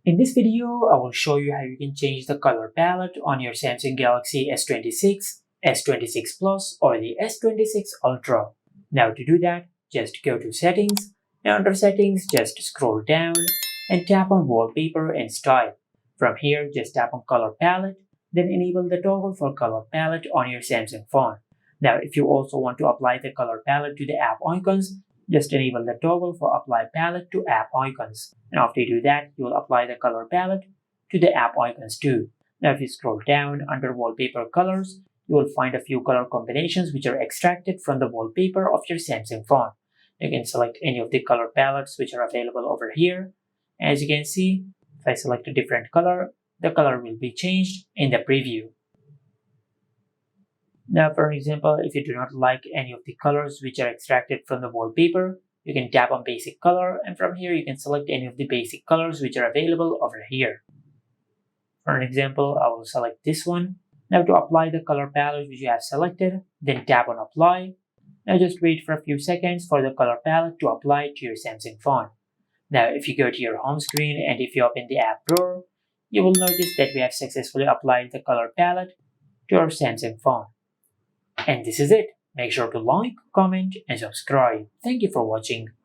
In this video, I will show you how you can change the color palette on your Samsung Galaxy S26, S26 Plus or the S26 Ultra. Now to do that, just go to Settings, and under Settings just scroll down and tap on Wallpaper and Style. From here, just tap on Color Palette, then enable the toggle for Color Palette on your Samsung phone. Now if you also want to apply the color palette to the app icons, just enable the toggle for Apply Palette to App Icons. And after you do that, you will apply the color palette to the app icons too. Now if you scroll down under Wallpaper Colors, you will find a few color combinations which are extracted from the wallpaper of your Samsung phone. You can select any of the color palettes which are available over here. As you can see, if I select a different color, the color will be changed in the preview. Now for example, if you do not like any of the colors which are extracted from the wallpaper, you can tap on basic color, and from here you can select any of the basic colors which are available over here. For an example, I will select this one. Now to apply the color palette which you have selected, then tap on apply. Now just wait for a few seconds for the color palette to apply to your Samsung phone. Now if you go to your home screen and if you open the app drawer, you will notice that we have successfully applied the color palette to our Samsung phone. And this is it. Make sure to like, comment, and subscribe. Thank you for watching.